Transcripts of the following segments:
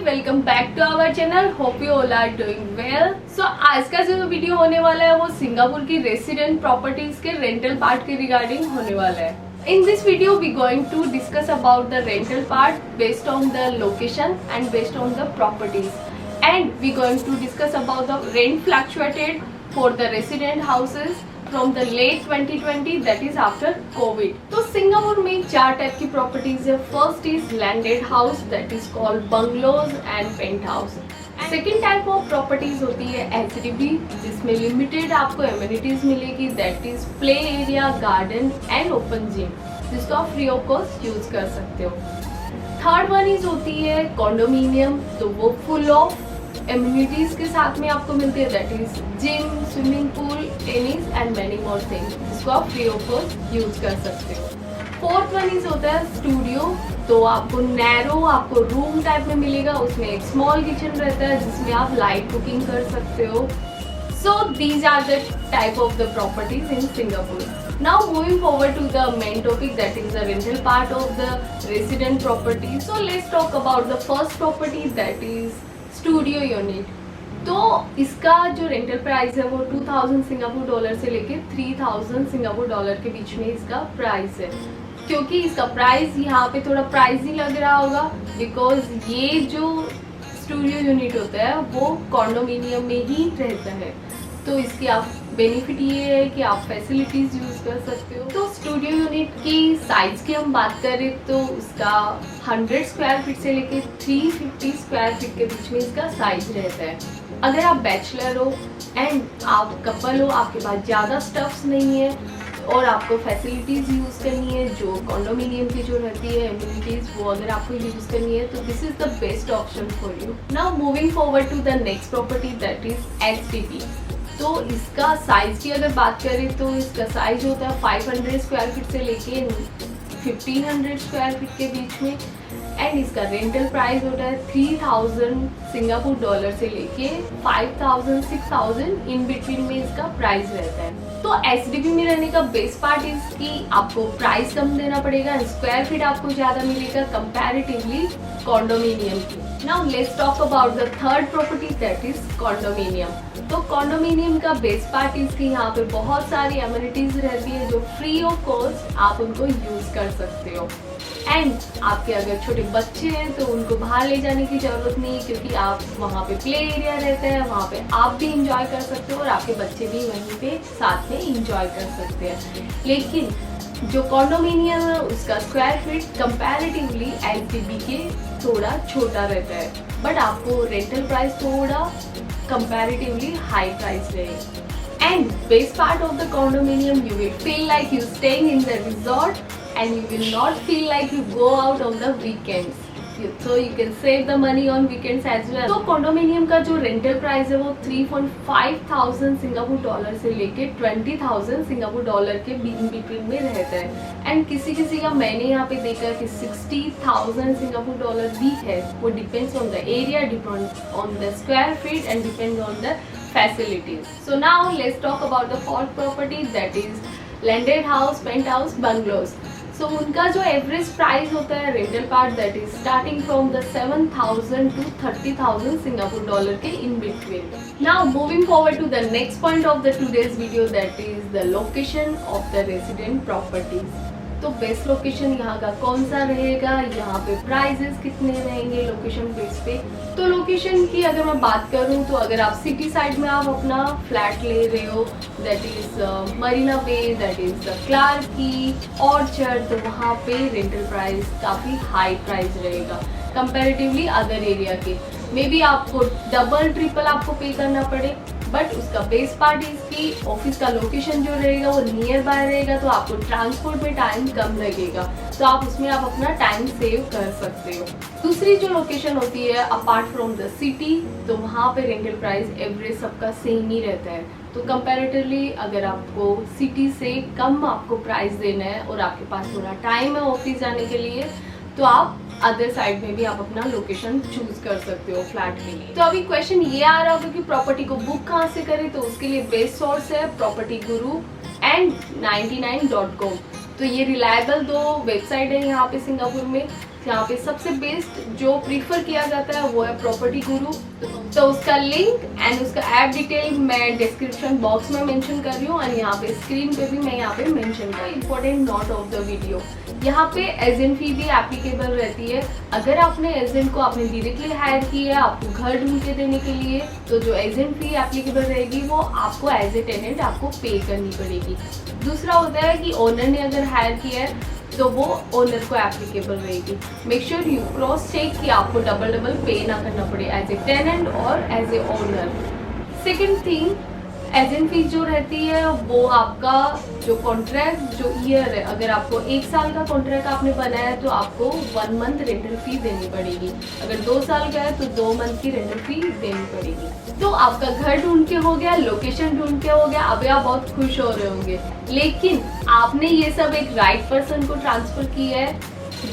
Welcome back to our channel. Hope you all are doing well. So आज का जो video होने वाला है वो सिंगापुर की रेसिडेंट प्रॉपर्टीज के रेंटल पार्ट के रिगार्डिंग होने वाला है। In this video we going to discuss about the rental part based on the location and based on the properties, and we going to discuss about the rent fluctuated for the resident houses from the late 2020, that is after COVID. तो Singapore में चार type की properties है। First is landed house, that is called bungalows and penthouse. Second type of properties होती है HDB, जिसमें limited आपको amenities मिलेगी, that is play area, garden and open gym, जिसको आप फ्री ऑफ कॉस्ट यूज कर सकते हो। थर्ड वन इज होती है कॉन्डोमिनियम, तो वो फुल ऑफ एमिनिटीज के साथ में आपको मिलती है, that is gym, swimming pool, tennis and many more things, जिसको आप फ्री ऑफ कॉस्ट यूज कर सकते हो। फोर्थ वन इज होता है स्टूडियो, तो आपको नैरो आपको रूम टाइप में मिलेगा, उसमें एक स्मॉल किचन रहता है जिसमें आप लाइट कुकिंग कर सकते हो। So these are the type of the properties in Singapore. Now moving forward to the main topic, that is the rental part of the resident property. So let's talk about the first property, that is studio unit. तो इसका जो rental price है वो 2000 Singapore dollar से लेके 3000 Singapore dollar के बीच में इसका प्राइस है। क्योंकि इसका प्राइस यहाँ पे थोड़ा प्राइस ही लग रहा होगा, बिकॉज ये जो स्टूडियो यूनिट होता है वो कॉन्डोमिनियम में ही रहता है। तो इसकी आप बेनिफिट ये है कि आप फैसिलिटीज यूज कर सकते हो। तो स्टूडियो यूनिट की साइज की हम बात करें तो उसका 100 स्क्वायर फीट से लेके 350 स्क्वायर फीट के बीच में इसका साइज रहता है। अगर आप बैचलर हो एंड आप कपल हो, आपके पास ज़्यादा स्टफ्स नहीं है और आपको फैसिलिटीज़ यूज़ करनी है जो कॉन्डोमिनियम की जो रहती है एमिनिटीज़, वो अगर आपको यूज़ करनी है तो this is the best option for you. Now moving forward to the next property, that is HDB. तो इसका साइज़ की अगर बात करें तो इसका साइज होता है 500 स्क्वायर फीट से लेके 1500 स्क्वायर फीट के बीच में, एंड इसका रेंटल प्राइस होता है 3000 सिंगापुर डॉलर से लेके 5000 6000 इन बिटवीन में इसका प्राइस रहता है। तो एचडीबी में रहने का बेस्ट पार्ट इसकी आपको प्राइस कम देना पड़ेगा, स्क्वायर फीट आपको ज़्यादा मिलेगा कंपैरेटिवली कॉन्डोमिनियम की। Now let's talk about the third property, that is condominium. तो कॉन्डोमिनियम का बेस्ट पार्ट इसकी यहाँ पे बहुत सारी एमिनिटीज रहती है जो फ्री ऑफ कॉस्ट आप उनको यूज कर सकते हो। एंड आपके अगर छोटे बच्चे हैं तो उनको बाहर ले जाने की जरूरत नहीं, क्योंकि आप वहाँ पे प्ले एरिया रहता है, वहाँ पे आप भी इंजॉय कर सकते हो और आपके बच्चे भी वहीं पे साथ में इंजॉय कर सकते हैं। लेकिन जो कॉन्डोमिनियम है उसका स्क्वायर फीट कंपैरेटिवली एचडीबी के थोड़ा छोटा रहता है, बट आपको रेंटल प्राइस थोड़ा comparatively high price range. And best part of the condominium, you will feel like you staying in the resort and you will not feel like you go out on the weekends. So you can save the money on weekends as well. तो condominium का जो rental price है वो 3,500 Singapore dollar से लेके 20,000 Singapore dollar के between में रहता है। एंड किसी किसी का मैंने यहाँ पे देखा कि 60,000 सिंगापुर डॉलर भी है। वो depends on the area, depend on the square feet and depend on the facilities. So now let's talk about the fourth property, that is landed penthouse हाउस, बंगलोज। सो उनका जो एवरेज प्राइस होता है rental part, that is starting from the 7,000 to 30,000 Singapore dollar के in between. Now moving forward to the next point of the today's video, that is the location of the resident properties. तो best location यहाँ का कौन सा रहेगा, यहाँ पे prices कितने रहेंगे लोकेशन बेस पे। तो लोकेशन की अगर मैं बात करूँ तो अगर आप सिटी साइड में आप अपना फ्लैट ले रहे हो, that is Marina Bay, that is Clarke Quay, Orchard, तो वहाँ पे रेंटल प्राइस काफ़ी हाई प्राइस रहेगा कंपैरेटिवली अदर एरिया के। मे बी आपको डबल ट्रिपल आपको पे करना पड़े, बट उसका बेस पार्ट इसकी ऑफिस का लोकेशन जो रहेगा वो नियर बाय रहेगा, तो आपको ट्रांसपोर्ट में टाइम कम लगेगा, तो आप उसमें आप अपना टाइम सेव कर सकते हो। दूसरी जो लोकेशन होती है अपार्ट फ्रॉम द सिटी, तो वहाँ पे रेंटल प्राइस एवरेज सबका सेम ही रहता है। तो कंपैरेटिवली अगर आपको सिटी से कम आपको प्राइस देना है और आपके पास थोड़ा टाइम है ऑफिस जाने के लिए, तो आप अदर साइड में भी आप अपना लोकेशन चूज कर सकते हो फ्लैट के लिए। तो अभी क्वेश्चन ये आ रहा होगा कि प्रॉपर्टी को बुक कहाँ से करें, तो उसके लिए बेस्ट सोर्स है प्रॉपर्टी गुरु एंड 99.com। तो ये रिलायबल 2 वेबसाइट है यहाँ पे सिंगापुर में। यहाँ पे सबसे बेस्ट जो प्रीफर किया जाता है वो है प्रॉपर्टी गुरु। तो उसका लिंक एंड उसका ऐप डिटेल मैं डिस्क्रिप्शन बॉक्स में मेंशन कर रही हूँ और यहाँ पे स्क्रीन पे भी मैं यहाँ पे मेंशन कर रही हूँ। Important note of the video, यहाँ पे एजेंट फी भी एप्लीकेबल रहती है। अगर आपने एजेंट को आपने डायरेक्टली हायर किया है आपको घर ढूंढ के देने के लिए, तो जो एजेंट फी एप्लीकेबल रहेगी वो आपको एज ए टेनेंट आपको पे करनी पड़ेगी। दूसरा होता है कि ओनर ने अगर हायर किया है तो वो ओनर को एप्लीकेबल रहेगी। Make sure you cross check कि आपको डबल पे ना करना पड़े एज ए टेनेंट और as a owner. Second thing, agent fee जो रहती है वो आपका जो कॉन्ट्रैक्ट जो ईयर है, अगर आपको 1 साल का कॉन्ट्रैक्ट आपने बनाया है तो आपको 1 मंथ रेंटल फी देनी पड़ेगी। अगर 2 साल का है तो 2 मंथ की रेंटल फी देनी पड़ेगी। तो आपका घर ढूंढ के हो गया, लोकेशन ढूंढ के हो गया, अभी आप बहुत खुश हो रहे होंगे, लेकिन आपने ये सब एक राइट पर्सन को ट्रांसफर किया है।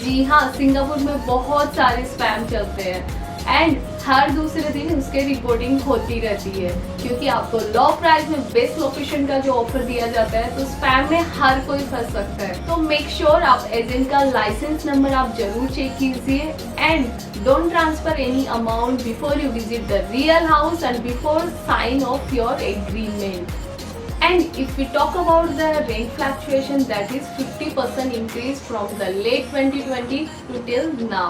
जी हाँ, सिंगापुर में बहुत सारे स्पैम चलते हैं एंड हर दूसरे दिन उसके रिपोर्टिंग होती रहती है, क्योंकि आपको लो प्राइस में बेस्ट लोकेशन का जो ऑफर दिया जाता है तो स्पैम में हर कोई फंस सकता है। तो मेक श्योर आप एजेंट का लाइसेंस नंबर आप जरूर चेक कीजिए and don't transfer any amount before you visit the real house and before sign off your agreement. And if we talk about the rent fluctuation, that is 50% increase from the late 2020 to till now.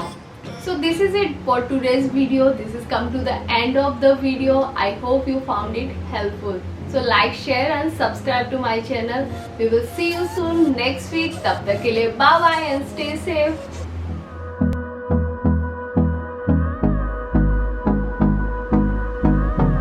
So this is it for today's video. This has come to the end of the video. I hope you found it helpful. So like, share and subscribe to my channel. We will see you soon next week. तब तक के लिए bye bye and stay safe.